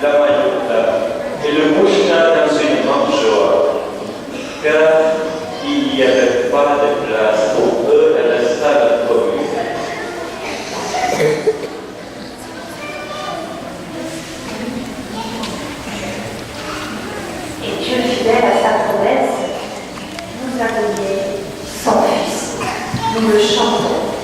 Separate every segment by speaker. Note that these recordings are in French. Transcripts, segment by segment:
Speaker 1: la majorité et le prochain enseignement sera car il n'y avait pas de place pour eux à la salle commune.
Speaker 2: Et Dieu fidèle à sa promesse, nous a donné son Fils. Nous le chantons.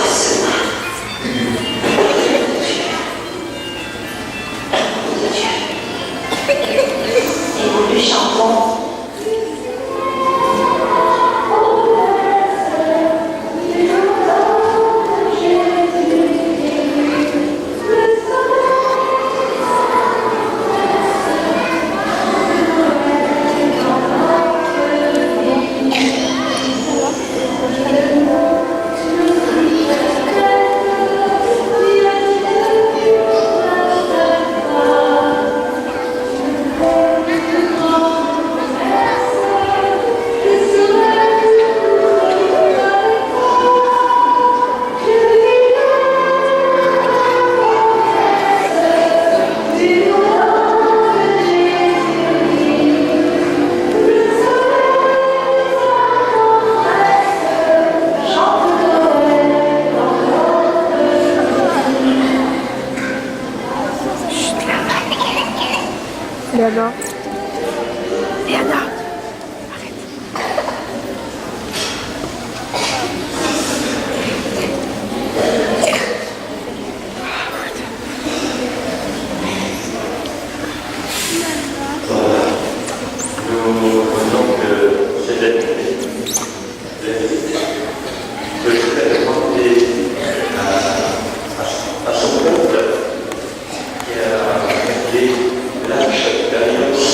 Speaker 3: Recevoir
Speaker 1: peut demander à son peuple qui a appelé l'Arche d'Alliance.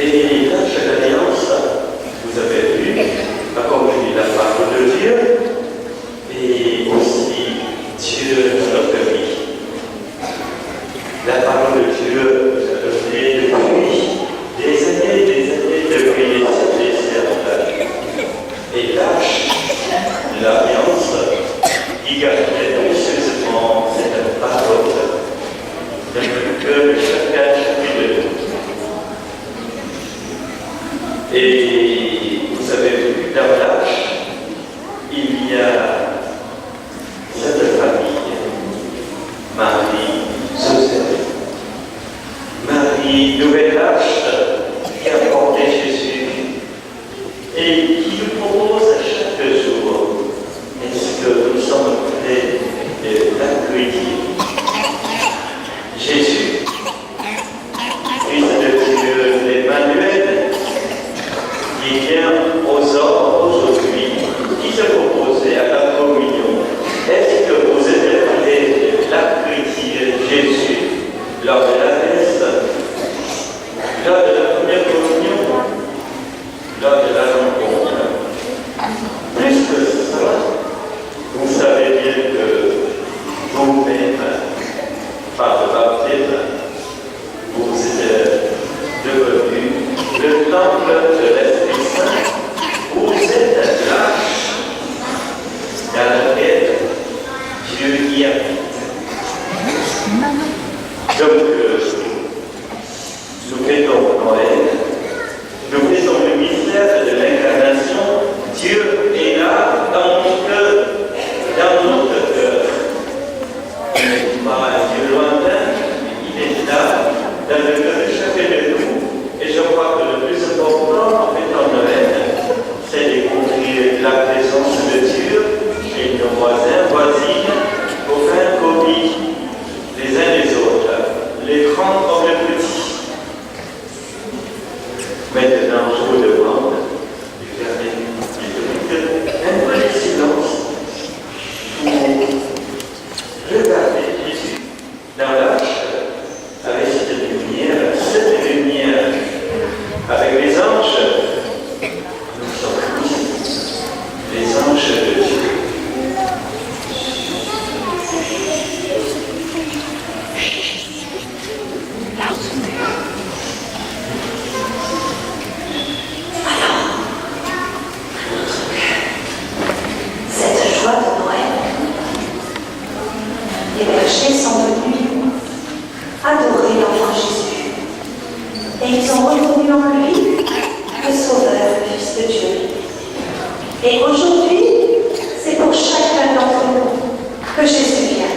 Speaker 1: Et l'Arche d'Alliance, vous avez vu, accomplit la parole de Dieu et aussi Dieu dans notre vie. La parole de Dieu est depuis des années, depuis les siècles. Et l'Arche, l'Alliance, qui gardait précieusement cette parole dans le cœur de chacun de nous. Et vous avez vu, dans l'Arche, il y a cette famille, Marie, Joseph, Marie, nouvelle Arche, qui a porté Jésus et qui nous propose chaque jour, est-ce que nous sommes prêts de l'accueillir? Jésus, Fils de Dieu, Emmanuel, qui vient aux hommes aujourd'hui, qui se proposait à la communion. Est-ce que vous êtes prêts de l'accueillir, Jésus, lors de la messe, lors de la première communion, lors de la rencontre? Plus que ça, vous savez bien que vous-même, par le baptême, vous êtes devenu le temple de l'Esprit Saint. Vous êtes l'Arche dans laquelle Dieu y habite. Donc, nous fêtons Noël, nous faisons le mystère de l'incarnation. Dieu est là dans notre cœur, Il n'est pas un Dieu lointain, il est là dans le cœur de chacun de nous. Et je crois que le plus important en fêtant Noël, c'est découvrir la présence de Dieu chez nos voisins, voisines, copains, copines, les uns les autres, les grands comme les petits. Maintenant, je vous demande de garder un peu de silence pour regarder Jésus dans l'Arche avec cette lumière, avec les anges. Nous sommes tous les anges de Dieu.
Speaker 2: Cette joie de Noël, les bergers sont venus adorer l'enfant Jésus. Et ils ont reconnu en lui le Sauveur, le Fils de Dieu. Et aujourd'hui, c'est pour chacun d'entre nous que Jésus vient.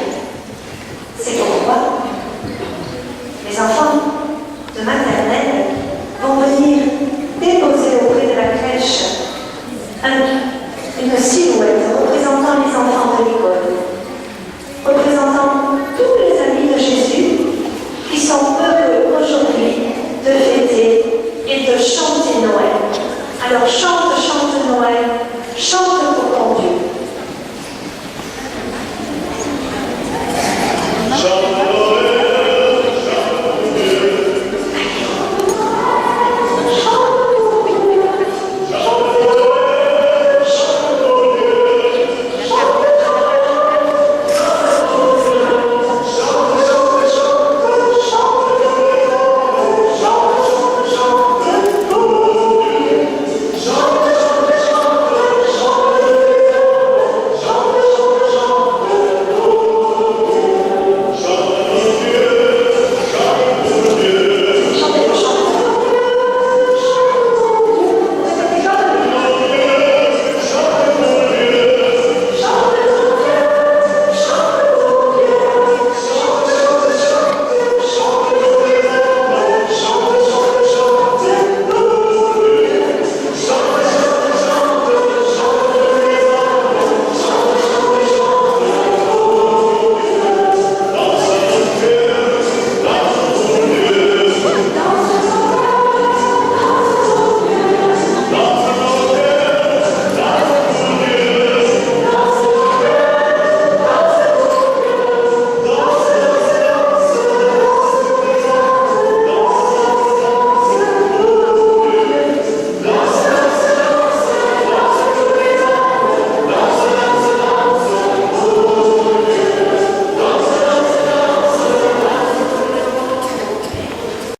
Speaker 2: C'est pourquoi les enfants de maternelle vont venir déposer auprès de la crèche une silhouette représentant les enfants de l'école, représentant tous les amis de Jésus qui sont heureux aujourd'hui de fêter et de chanter Noël. Alors chante Noël, chante